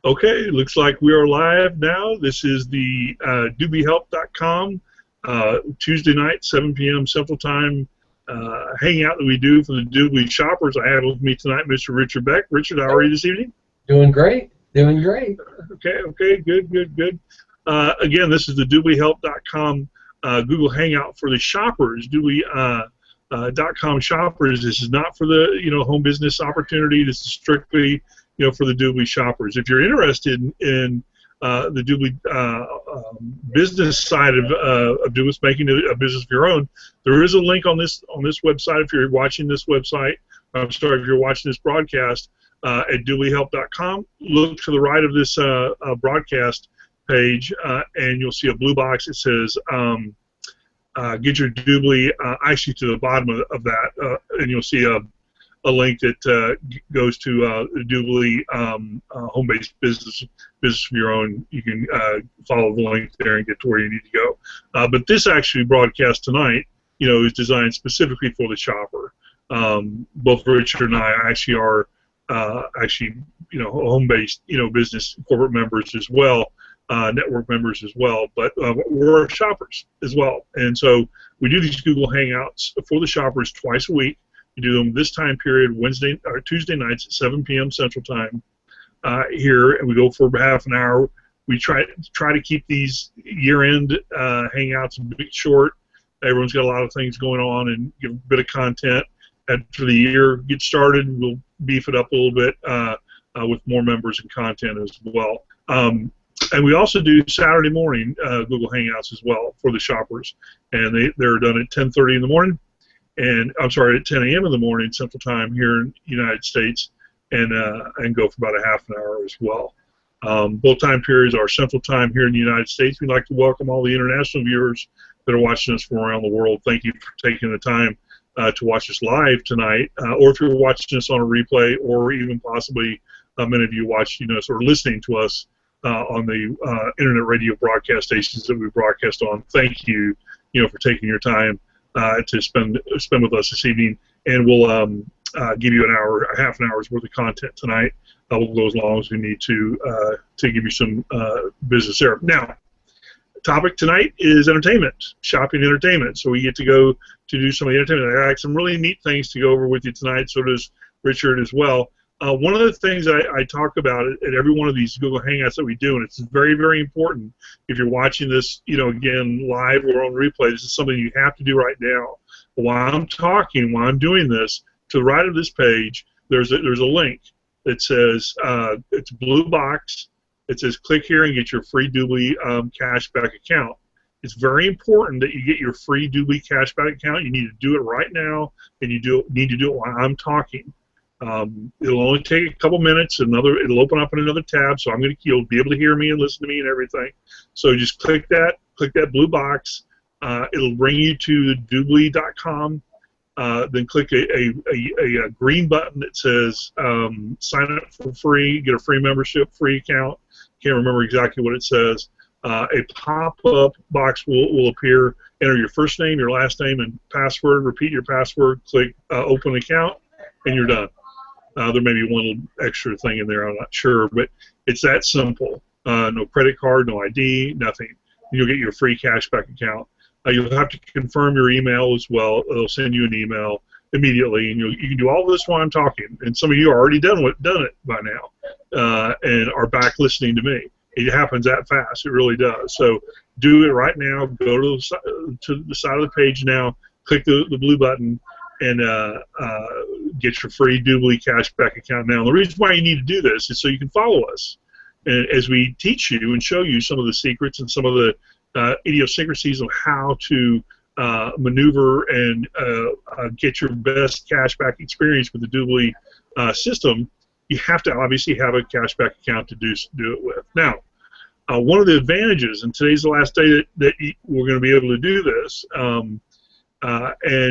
Okay, looks like we are live now. This is the DubLiHelp.com Tuesday night, 7 p.m. Central Time hangout that we do for the Dubli shoppers. I have with me tonight Mr. Richard Beck. Richard, how are you this evening? Doing great. Doing great. Okay, good. Again, this is the DubLiHelp.com Google Hangout for the shoppers. Dubli.com shoppers. This is not for the home business opportunity. This is strictly for the Dubli shoppers. If you're interested in the Dubli business side of Dubli, making a business of your own, there is a link on this website. If you're watching this website, I'm sorry, if you're watching this broadcast at DubLiHelp.com, look to the right of this broadcast page, and you'll see a blue box that says "Get your Dubli." Actually, to the bottom of that, and you'll see a link that goes to the Dubli home-based business of your own. You can follow the link there and get to where you need to go. But this actually broadcast tonight, is designed specifically for the shopper. Both Richard and I actually are home-based business corporate members as well, network members as well. But we're shoppers as well, and so we do these Google Hangouts for the shoppers twice a week. We do them this time period, Wednesday or Tuesday nights at 7 p.m. Central Time here, and we go for half an hour. We try to keep these year-end hangouts a bit short. Everyone's got a lot of things going on, and give a bit of content. After the year gets started, we'll beef it up a little bit with more members and content as well. And we also do Saturday morning Google Hangouts as well for the shoppers, and they're done at 10:30 in the morning. And I'm sorry, at 10 a.m. in the morning Central Time here in the United States, and go for about a half an hour as well. Both time periods are Central Time here in the United States. We'd like to welcome all the international viewers that are watching us from around the world. Thank you for taking the time to watch us live tonight, or if you're watching us on a replay, or even possibly many of you watching us or listening to us on the internet radio broadcast stations that we broadcast on. Thank you, for taking your time to spend with us this evening, and we'll give you half an hour's worth of content tonight. We'll go as long as we need to give you some business there. Now, topic tonight is entertainment, shopping entertainment. So we get to go to do some of the entertainment. I got some really neat things to go over with you tonight. So does Richard as well. One of the things I talk about at every one of these Google Hangouts that we do, and it's very, very important if you're watching this, again, live or on replay, this is something you have to do right now. While I'm talking, while I'm doing this, to the right of this page, there's a link that says, it's a blue box. It says, click here and get your free Dubli cashback account. It's very important that you get your free Dubli cashback account. You need to do it right now, and you need to do it while I'm talking. It'll only take a couple minutes. It'll open up in another tab, so you'll be able to hear me and listen to me and everything. So just click that blue box. It'll bring you to Dubli.com. Then click a green button that says sign up for free, get a free membership, free account. Can't remember exactly what it says. A pop-up box will appear. Enter your first name, your last name, and password. Repeat your password. Click open account, and you're done. There may be one little extra thing in there, I'm not sure, but it's that simple. No credit card, no ID, nothing. You'll get your free cashback account. You'll have to confirm your email as well. They'll send you an email immediately, and you can do all this while I'm talking. And some of you are already done it by now, and are back listening to me. It happens that fast. It really does. So do it right now. Go to the side of the page now. Click the blue button, and get your free Dubli cashback account now. And the reason why you need to do this is so you can follow us, and as we teach you and show you some of the secrets and some of the idiosyncrasies of how to maneuver and get your best cashback experience with the Dubli system. You have to obviously have a cashback account to do it with. Now, one of the advantages, and today's the last day that we're going to be able to do this, and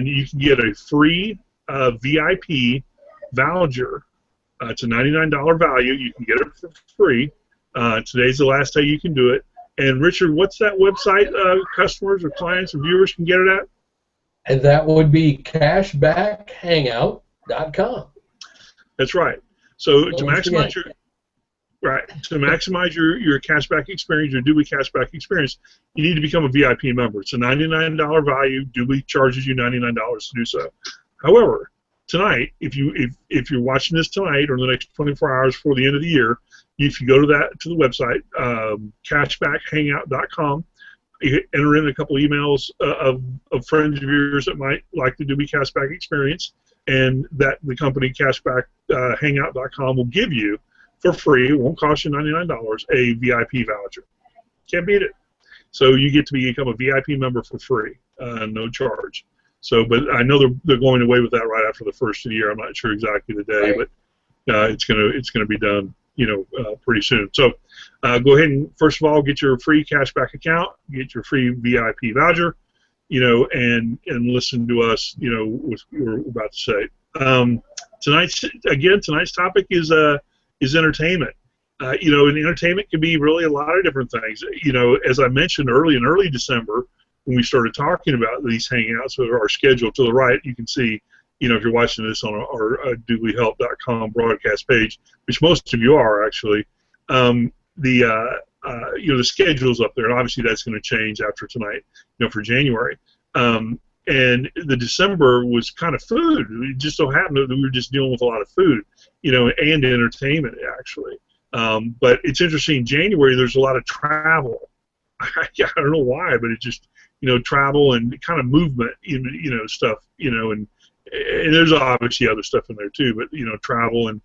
you can get a free VIP voucher. It's a $99 value. You can get it for free. Today's the last day you can do it. And Richard, what's that website customers or clients or viewers can get it at? And that would be cashbackhangout.com. That's right. So to maximize Right. To maximize your cashback experience, your Dubli cashback experience, you need to become a VIP member. It's a $99 value. Dubli charges you $99 to do so. However, tonight, if you're watching this tonight or in the next 24 hours before the end of the year, if you go to the website, cashbackhangout.com, you enter in a couple emails of friends of yours that might like the Dubli cashback experience, and that the company cashbackhangout.com will give you for free. It won't cost you $99, a VIP voucher. Can't beat it. So you get to become a VIP member for free, no charge. So, but I know they're going away with that right after the first of the year. I'm not sure exactly the day, Right. but it's gonna be done, pretty soon. So, go ahead and first of all get your free cashback account, get your free VIP voucher, and listen to us, what we're about to say. Tonight's topic is entertainment. And entertainment can be really a lot of different things. As I mentioned in early December, when we started talking about these hangouts or our schedule to the right, you can see, if you're watching this on our DubLiHelp.com broadcast page, which most of you are actually, the schedule's up there, and obviously that's going to change after tonight, for January. And the December was kind of food. It just so happened that we were just dealing with a lot of food, and entertainment actually. But it's interesting. January, there's a lot of travel. I don't know why, but it just travel and kind of movement, stuff, and there's obviously other stuff in there too. But travel and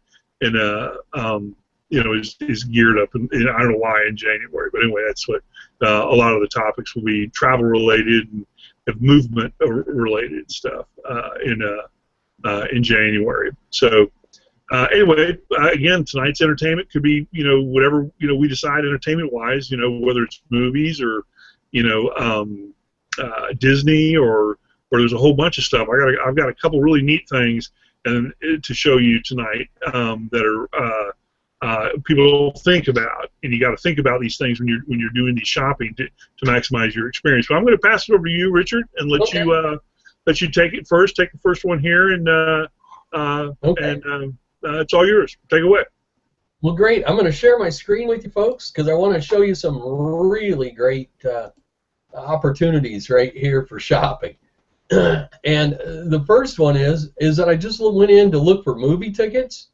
is geared up, and I don't know why in January, but anyway, that's what a lot of the topics will be: travel related and movement related stuff in January. So. Anyway, again, tonight's entertainment could be, whatever, we decide entertainment-wise, whether it's movies or, Disney or there's a whole bunch of stuff. I've got a couple really neat things to show you tonight that are people don't think about, and you got to think about these things when you're doing these shopping to maximize your experience. But I'm going to pass it over to you, Richard, and let you take it first. Take the first one here, and it's all yours. Take it away. Well, great. I'm going to share my screen with you folks because I want to show you some really great opportunities right here for shopping. And the first one is that I just went in to look for movie tickets.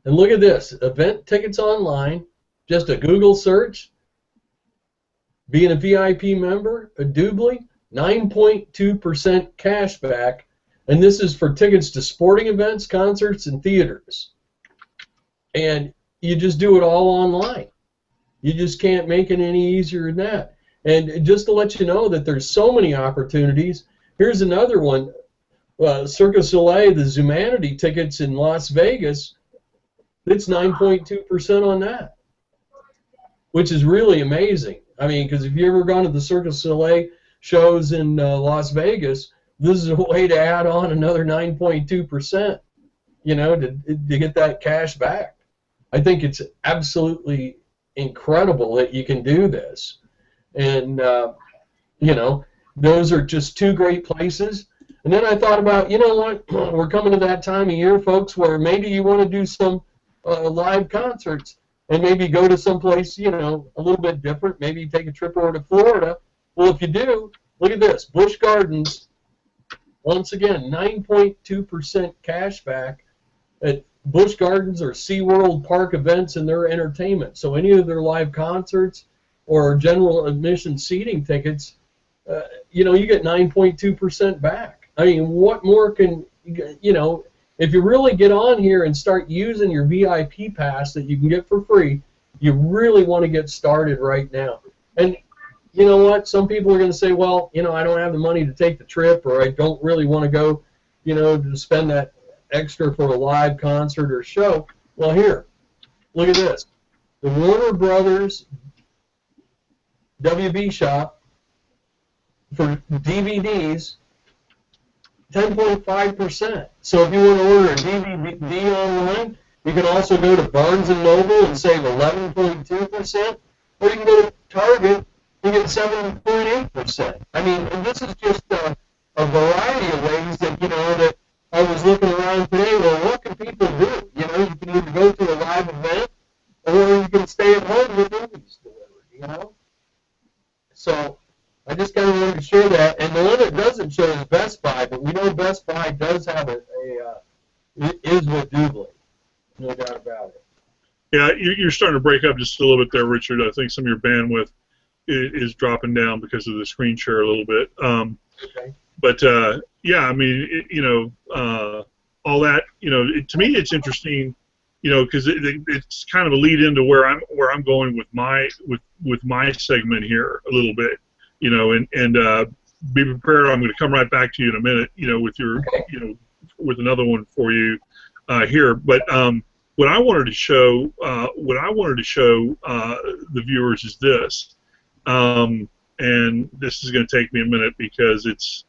And look at this. Event tickets online. Just a Google search. Being a VIP member, a Dubli, 9.2% cash back. And this is for tickets to sporting events, concerts, and theaters. And you just do it all online. You just can't make it any easier than that. And just to let you know that there's so many opportunities, here's another one. Cirque du Soleil, the Zumanity tickets in Las Vegas, it's 9.2% on that, which is really amazing. I mean, because if you've ever gone to the Cirque du Soleil shows in Las Vegas, this is a way to add on another 9.2%, to get that cash back. I think it's absolutely incredible that you can do this. And, those are just two great places. And then I thought about, what, we're coming to that time of year, folks, where maybe you want to do some live concerts and maybe go to someplace, a little bit different. Maybe take a trip over to Florida. Well, if you do, look at this, Busch Gardens. Once again, 9.2% cash back at Busch Gardens or SeaWorld Park events and their entertainment. So any of their live concerts or general admission seating tickets, you get 9.2% back. I mean, what more can, if you really get on here and start using your VIP pass that you can get for free, you really want to get started right now. And you know what? Some people are going to say, well, I don't have the money to take the trip, or I don't really want to go, to spend that extra for a live concert or show. Well, here, look at this. The Warner Brothers WB shop for DVDs, 10.5%. So if you want to order a DVD online, you can also go to Barnes & Noble and save 11.2%, or you can go to Target you get 7.8%. I mean, and this is just a variety of ways that, that I was looking around today. Well, what can people do? You can either go to a live event no doubt about it. Yeah, you're starting to break up just a little bit there, Richard. I think some of your bandwidth is dropping down because of the screen share a little bit. Okay. But yeah, I mean, all that, to me, it's interesting, because it's kind of a lead into where I'm going with my segment here a little bit, and be prepared. I'm going to come right back to you in a minute, with your, with another one for you here. But what I wanted to show, the viewers is this, and this is going to take me a minute because it's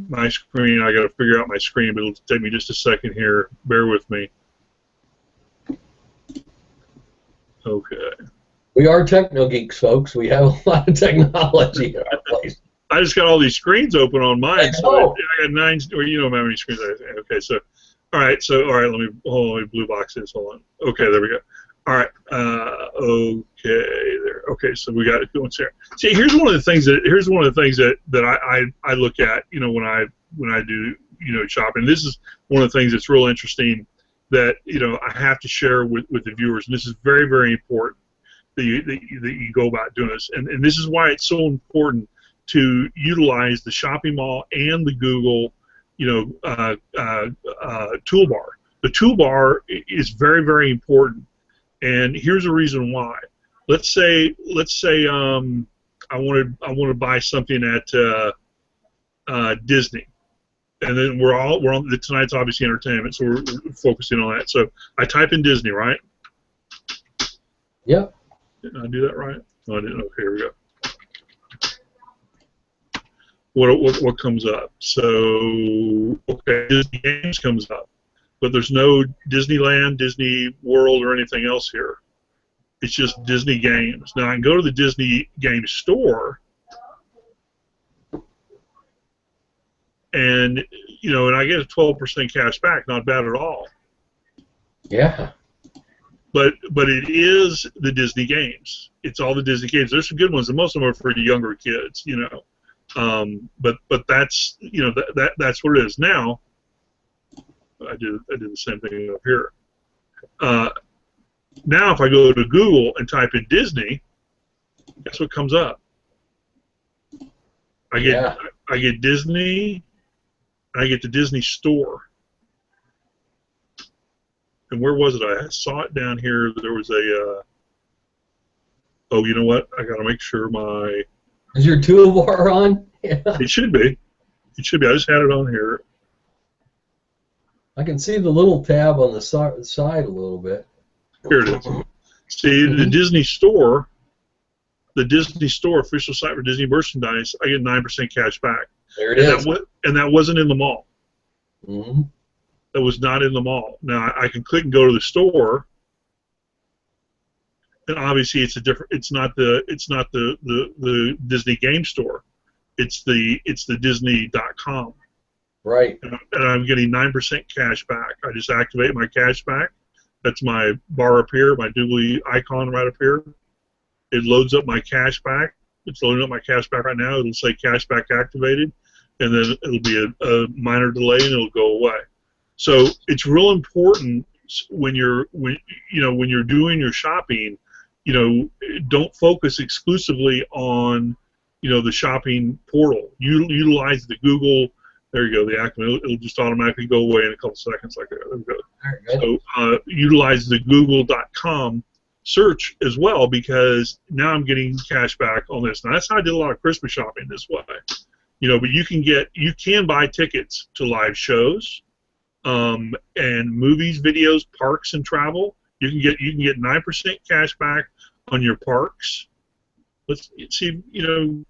my screen. I got to figure out my screen, but it'll take me just a second here. Bear with me. Okay. We are techno geeks, folks. We have a lot of technology in our place. I just got all these screens open on mine, so Oh. I got 9. Or you know how many screens I have. Okay, so all right, let me blue box this. Hold on. Okay, there we go. All right. Okay, there. Okay, so we got it going there. See, here's one of the things that I look at, when I do shopping. This is one of the things that's real interesting that I have to share with the viewers, and this is very, very important that you go about doing this, and this is why it's so important to utilize the shopping mall and the Google toolbar. The toolbar is very, very important. And here's the reason why. Let's say I want to buy something at Disney, and then we're on tonight's obviously entertainment, so we're focusing on that. So I type in Disney, right? Yep. Did I do that right? No, I didn't. Okay, here we go. What comes up? So okay, Disney Games comes up. But there's no Disneyland, Disney World, or anything else here. It's just Disney Games. Now I can go to the Disney Games store, and and I get a 12% cash back. Not bad at all. Yeah. But it is the Disney Games. It's all the Disney Games. There's some good ones, and most of them are for younger kids. But that's that's what it is now. I did the same thing up here. Now, if I go to Google and type in Disney, guess what comes up? I get Disney, and I get the Disney Store. And where was it? I saw it down here. There was a. Oh, you know what? I got to make sure my. Is your toolbar on? Yeah. It should be. It should be. I just had it on here. I can see the little tab on the side a little bit. Here it is. See, the Disney Store, official site for Disney merchandise, I get 9% cash back. There it is. And that wasn't in the mall. Mm-hmm. That was not in the mall. Now I can click and go to the store, and obviously it's a different. It's not the Disney Game Store. It's the Disney.com. Right. And I'm getting 9% cash back. I just activate my cash back. That's my bar up here, my Dubli icon right up here. It loads up my cash back. It's loading up my cash back right now. It'll say cash back activated, and then it'll be a minor delay, and it'll go away. So it's real important when you're doing your shopping. Don't focus exclusively on the shopping portal. Utilize the Google. There you go. The acronym. It'll just automatically go away in a couple seconds, like that. There we go. So utilize the Google.com search as well, because now I'm getting cash back on this. Now that's how I did a lot of Christmas shopping this way. But you can buy tickets to live shows, and movies, videos, parks, and travel. You can get 9% cash back on your parks. Let's see.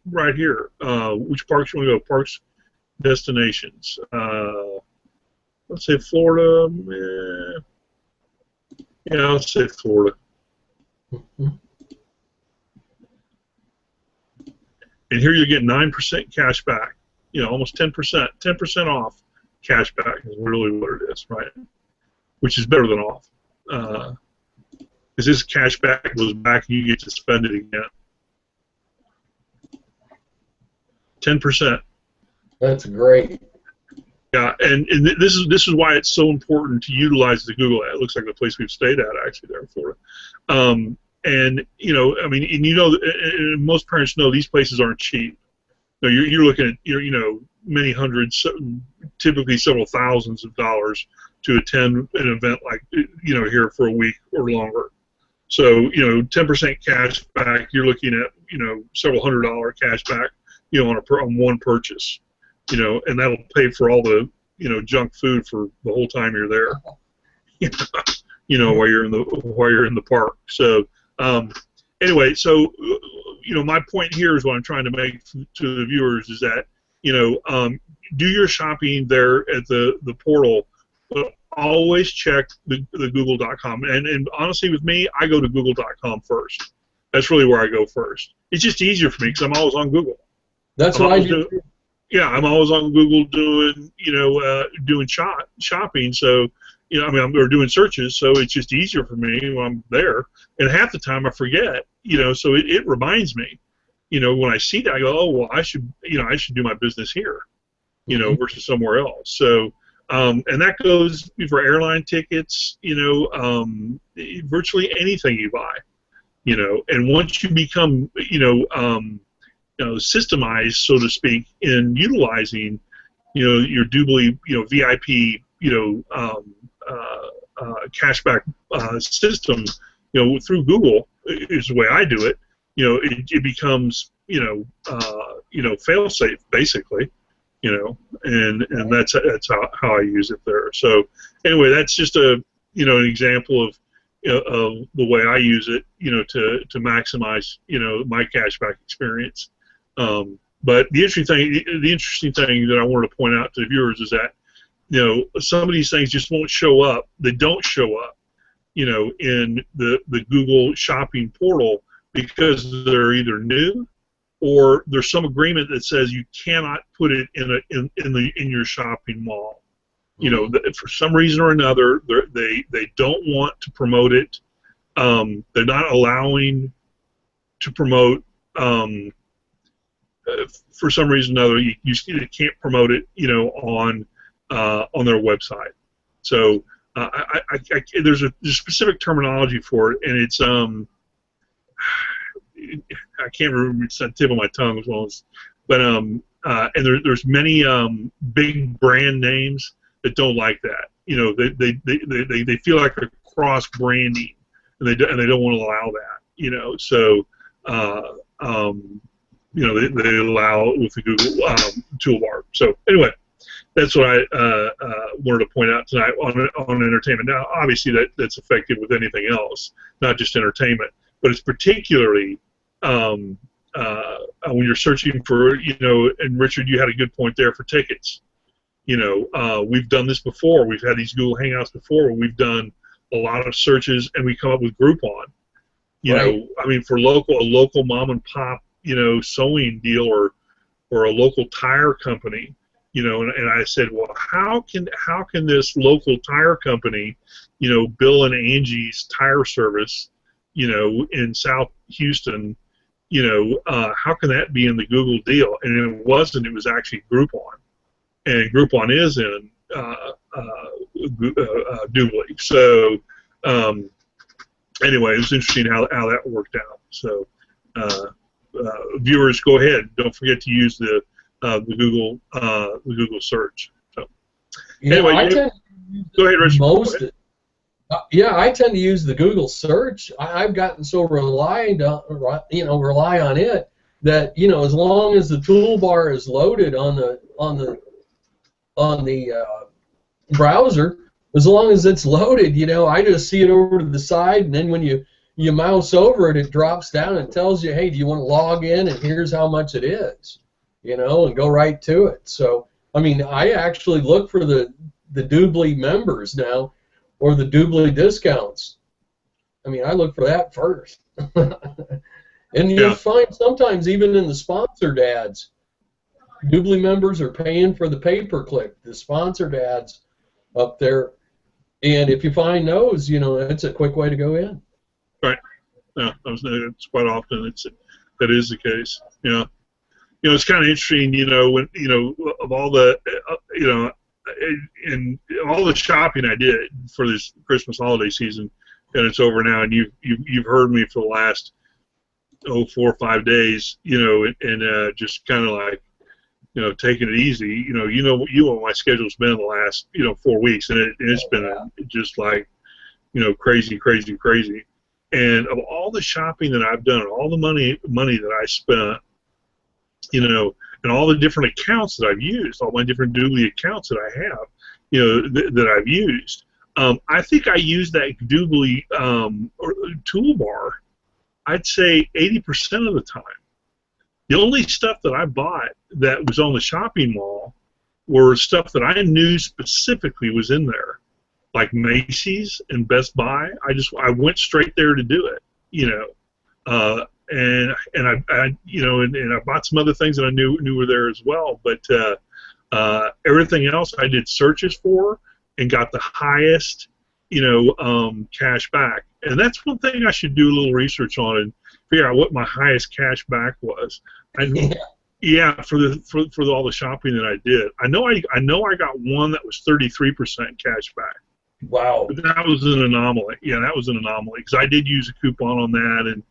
Right here. Which parks you want to go? Parks. Destinations. Let's say Florida. Yeah, let's say Florida. And here you get 9% cash back. Almost 10%. 10% off cash back is really what it is, right? Which is better than off. Because this cash back goes back and you get to spend it again. 10%. That's great. Yeah, and this is why it's so important to utilize the Google ad. It looks like the place we've stayed at actually there in Florida. And I mean, and and most parents know these places aren't cheap. No, you're looking at many hundreds, typically several thousands of dollars to attend an event like here for a week or longer. So 10% cash back, you're looking at several $100 cash back on one purchase. And that'll pay for all the junk food for the whole time you're there. While you're in the park. So anyway, so my point here is what I'm trying to make to the viewers is that do your shopping there at the portal, but always check the Google.com. And honestly, with me, I go to Google.com first. That's really where I go first. It's just easier for me because I'm always on Google. That's what I do. Yeah, I'm always on Google doing shopping. So or doing searches. So it's just easier for me when I'm there. And half the time I forget. So it reminds me. When I see that, I go, oh well, I should do my business here. Versus somewhere else. So and that goes for airline tickets. Virtually anything you buy. And once you become systemized, so to speak, in utilizing, your Dubli, VIP, cashback system, through Google is the way I do it. It becomes, fail safe basically, and that's how I use it there. So anyway, that's just an example of the way I use it, to maximize, my cashback experience. But the interesting thing that I wanted to point out to the viewers is that, some of these things just won't show up. They don't show up, in the Google shopping portal because they're either new or there's some agreement that says you cannot put it in your shopping mall. For some reason or another, they don't want to promote it. They're not allowing to promote. For some reason or another, you can't promote it, on their website. So there's a specific terminology for it, and it's I can't remember, it's on the tip of my tongue as well as, but and there's many big brand names that don't like that. They feel like they're cross branding, and they don't want to allow that. So they allow it with the Google toolbar. So anyway, that's what I wanted to point out tonight on entertainment. Now, obviously, that's effective with anything else, not just entertainment, but it's particularly when you're searching for, and Richard, you had a good point there for tickets. We've done this before. We've had these Google Hangouts before where we've done a lot of searches and we come up with Groupon. I mean, for a local mom and pop, sewing deal or a local tire company, and I said, well, how can this local tire company, Bill and Angie's Tire Service, in South Houston, how can that be in the Google deal? And it wasn't. It was actually Groupon, and Groupon is in Dubli. So anyway, it was interesting how that worked out. So viewers, go ahead. Don't forget to use the Google search. So anyway, go ahead, Richard. I tend to use the Google search. I've gotten so rely on it that as long as the toolbar is loaded on the browser, as long as it's loaded, I just see it over to the side, and then when you mouse over it, it drops down and tells you, hey, do you want to log in, and here's how much it is, and go right to it. So, I mean, I actually look for the Dubli members now, or the Dubli discounts. I mean, I look for that first. And you'll find sometimes even in the sponsored ads, Dubli members are paying for the pay-per-click, the sponsored ads up there. And if you find those, it's a quick way to go in. Right. Yeah, it's quite often that is the case. Yeah. It's kind of interesting, when of all the, and all the shopping I did for this Christmas holiday season, and it's over now, and you've heard me for the last 4 or 5 days, and just kind of like, taking it easy. What my schedule's been the last 4 weeks, and it's been just like crazy. And of all the shopping that I've done, all the money that I spent, and all the different accounts that I've used, all my different Dubli accounts that I have, that I've used, I think I used that Dubli toolbar, I'd say 80% of the time. The only stuff that I bought that was on the shopping mall were stuff that I knew specifically was in there, like Macy's and Best Buy. I went straight there to do it, and I bought some other things that I knew were there as well. But everything else I did searches for and got the highest, cash back. And that's one thing I should do a little research on and figure out what my highest cash back was. Yeah, for all the shopping that I did. I know I got one that was 33% cash back. Wow. But that was an anomaly. Yeah, that was an anomaly because I did use a coupon on that and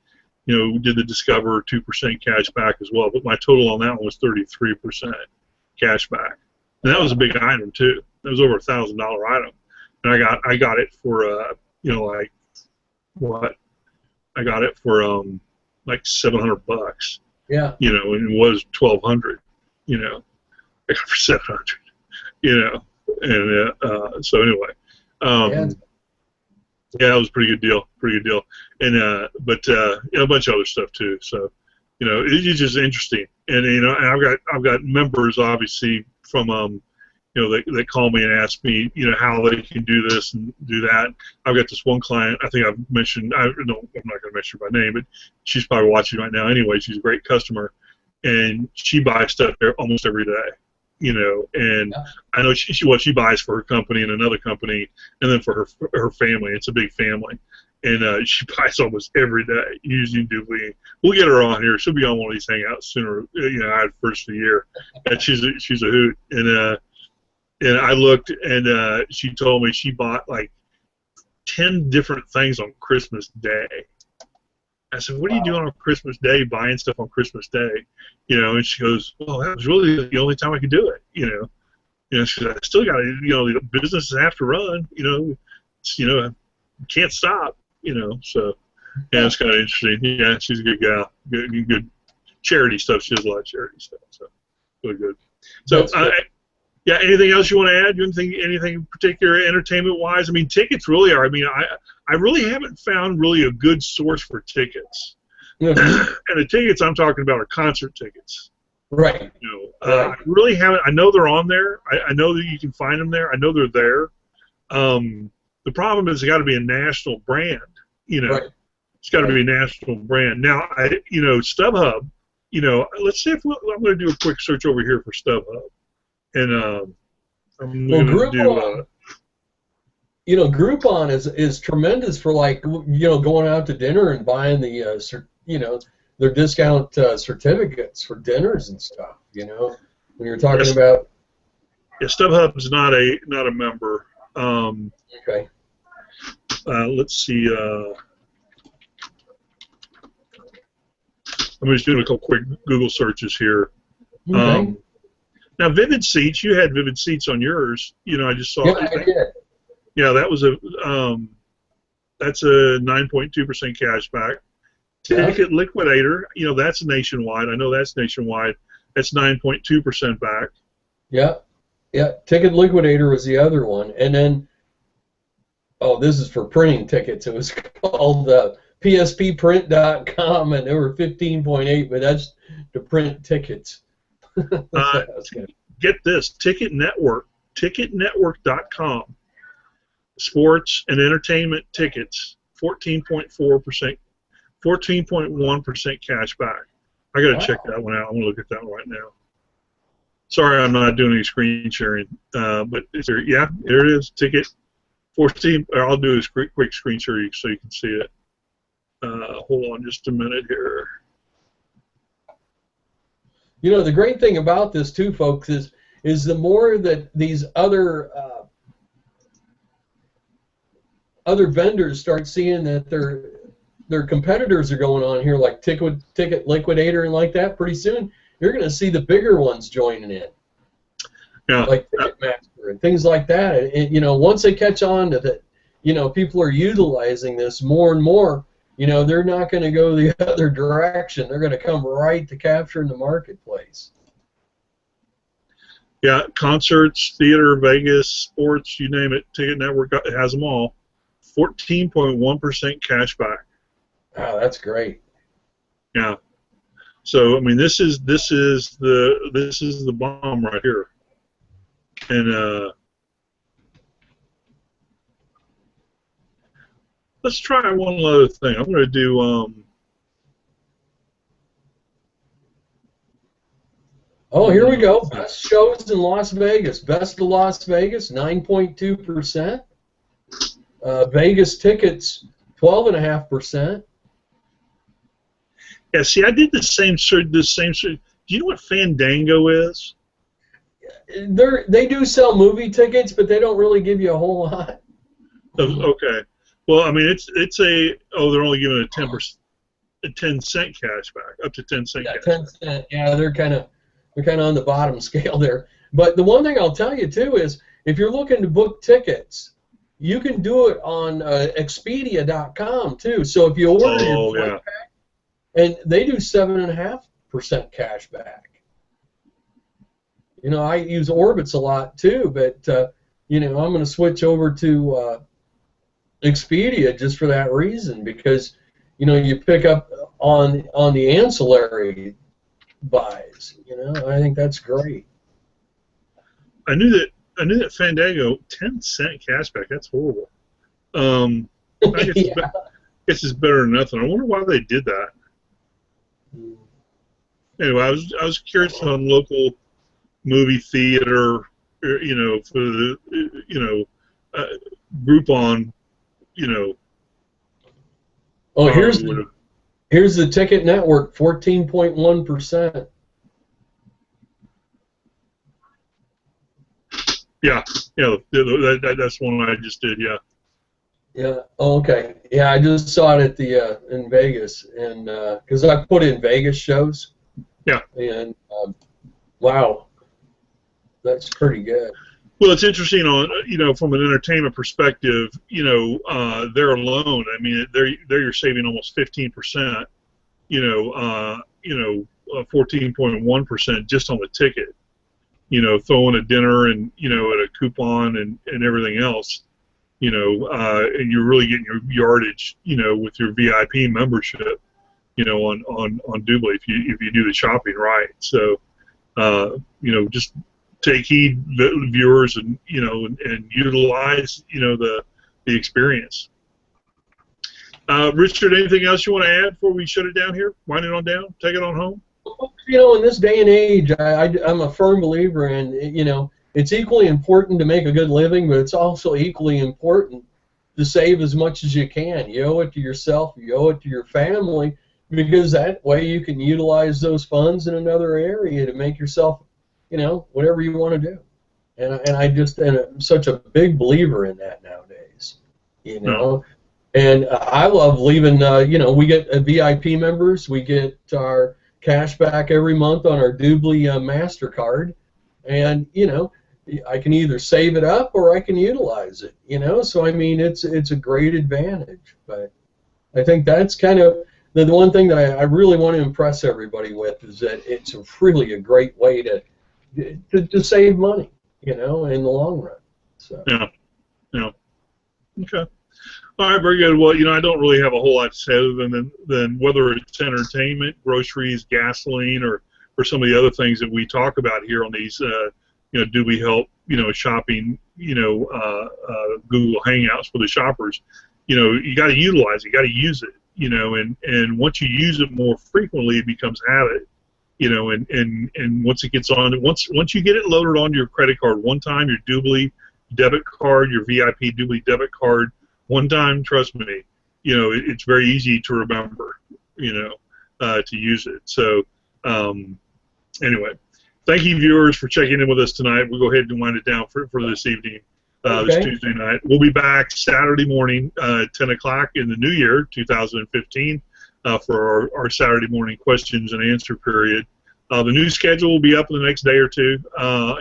did the Discover 2% cash back as well. But my total on that one was 33% cash back, and that was a big item too. That was over $1,000 item, and I got it for like what? I got it for like $700. Yeah. And it was $1,200. I got it for $700. And so anyway. Yeah, it was a pretty good deal, and but a bunch of other stuff too. So, it's just interesting, and and I've got members obviously from they call me and ask me how they can do this and do that. I've got this one client I think I've mentioned. I'm not going to mention her by name, but she's probably watching right now anyway. She's a great customer, and she buys stuff there almost every day. And I know she buys for her company and another company, and then for her family. It's a big family, and she buys almost every day using Dubli. We'll get her on here. She'll be on one of these hangouts sooner. First of the year, and she's a hoot. And I looked, and she told me she bought like 10 different things on Christmas Day. I said, "What are you doing on Christmas Day, buying stuff on Christmas Day?" And she goes, "Well, that was really the only time I could do it." She said, "I still got to, the businesses have to run. Can't stop. So yeah, it's kind of interesting. Yeah, she's a good gal. Good charity stuff. She does a lot of charity stuff. So really good. So yeah, anything else you want to add? Anything particular entertainment-wise? I mean, tickets really are. I mean, I really haven't found really a good source for tickets. And the tickets I'm talking about are concert tickets. Right. I really haven't. I know they're on there. I know that you can find them there. I know they're there. The problem is, it's got to be a national brand. Right. It's got to be a national brand. Now, StubHub. Let's see if I'm going to do a quick search over here for StubHub. And I'm going to do. Groupon is tremendous for going out to dinner and buying the their discount certificates for dinners and stuff. When you're talking about. Yeah, StubHub is not a member. Okay. Let's see. I'm just doing a couple quick Google searches here. Okay. Now, Vivid Seats, you had Vivid Seats on yours. I just saw. Yeah, I did. Yeah, that was that's a 9.2% cash back. Ticket Liquidator, that's nationwide. I know that's nationwide. That's 9.2% back. Yeah. Ticket Liquidator was the other one, and then this is for printing tickets. It was called PSPprint.com, and they were 15.8, but that's to print tickets. Get this, Ticket Network, ticketnetwork.com, sports and entertainment tickets, 14.1% cash back. I got to check that one out. I'm going to look at that one right now. Sorry, I'm not doing any screen sharing, but there it is, Ticket 14. I'll do a quick screen share so you can see it. Hold on just a minute here. The great thing about this too, folks, is is the more that these other vendors start seeing that their competitors are going on here, like Ticket Liquidator and like that, pretty soon you're going to see the bigger ones joining in. Yeah. Like Ticketmaster and things like that. And, you know, once they catch on to that, you know, people are utilizing this more and more, you know, they're not going to go the other direction. They're going to come right to capturing the marketplace. Yeah, concerts, theater, Vegas, sports, you name it, Ticket Network has them all. 14.1% cash back. Wow, that's great. Yeah. So I mean, this is the bomb right here. And let's try one other thing. I'm going to do. Oh, here we go. Best shows in Las Vegas. Best of Las Vegas, 9.2%. Vegas tickets, 12.5%. Yeah, see, I did the same search. Do you know what Fandango is? They do sell movie tickets, but they don't really give you a whole lot. Okay. Well, I mean, they're only giving a 10-cent cash back, up to 10-cent cash 10 cent. Yeah, they're kind of on the bottom scale there. But the one thing I'll tell you too is, if you're looking to book tickets, you can do it on Expedia.com too. So if you order your flight back, and they do 7.5% cash back. You know, I use Orbitz a lot too, but you know, I'm going to switch over to Expedia just for that reason, because you know, you pick up on the ancillary buys. You know, I think that's great. I knew that Fandango 10-cent cashback. That's horrible. I guess, Yeah. guess it's better than nothing. I wonder why they did that. Anyway, I was curious on local movie theater, you know, for the Groupon, you know. Oh, here's the Ticket Network, 14.1%. Yeah, that's one I just did. Yeah. Yeah. Oh, okay. Yeah, I just saw it at the in Vegas, and because I put in Vegas shows. Yeah. And wow, that's pretty good. Well, it's interesting from an entertainment perspective. They're alone. I mean, they're saving almost 15%. 14.1% just on the ticket. Throwing a dinner and at a coupon and everything else. And you're really getting your yardage. With your VIP membership. On Dubli if you do the shopping right. So, just take heed, viewers, and utilize the experience. Richard, anything else you want to add before we shut it down here? Wind it on down. Take it on home. In this day and age, I'm a firm believer in it's equally important to make a good living, but it's also equally important to save as much as you can. You owe it to yourself. You owe it to your family. Because that way you can utilize those funds in another area to make yourself, whatever you want to do. And I'm such a big believer in that nowadays, And I love leaving, we get VIP members. We get our cash back every month on our Dubli MasterCard. And, I can either save it up or I can utilize it, So, I mean, it's a great advantage. But I think that's kind of the one thing that I really want to impress everybody with is that it's really a great way to save money, in the long run. So. Yeah. Okay. All right, very good. Well, I don't really have a whole lot to say other than whether it's entertainment, groceries, gasoline, or some of the other things that we talk about here on these, Dubli Help, shopping, Google Hangouts for the shoppers. You got to utilize it. You got to use it. And once you use it more frequently, it becomes habit, and once it gets on, once you get it loaded onto your credit card one time, your Dubli debit card, your VIP Dubli debit card, one time, trust me, it's very easy to remember, to use it. So, anyway, thank you, viewers, for checking in with us tonight. We'll go ahead and wind it down for this evening, this Tuesday night. We'll be back Saturday morning, 10 o'clock in the new year, 2015, for our Saturday morning questions and answer period. The new schedule will be up in the next day or two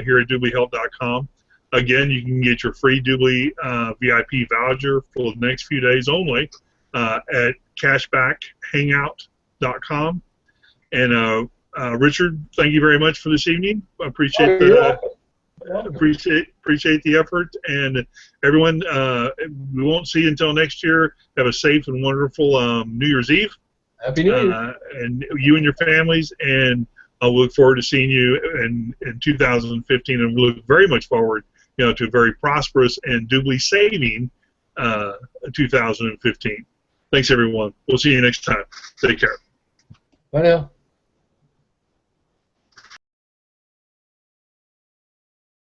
here at DubLiHelp.com. Again, you can get your free Dubli VIP voucher for the next few days only at cashbackhangout.com. And Richard, thank you very much for this evening. I appreciate appreciate the effort. And everyone, we won't see you until next year. Have a safe and wonderful New Year's Eve. Happy New Year. And you and your families. And I look forward to seeing you in 2015. And we look very much forward, to a very prosperous and Dubli saving 2015. Thanks, everyone. We'll see you next time. Take care. Bye now.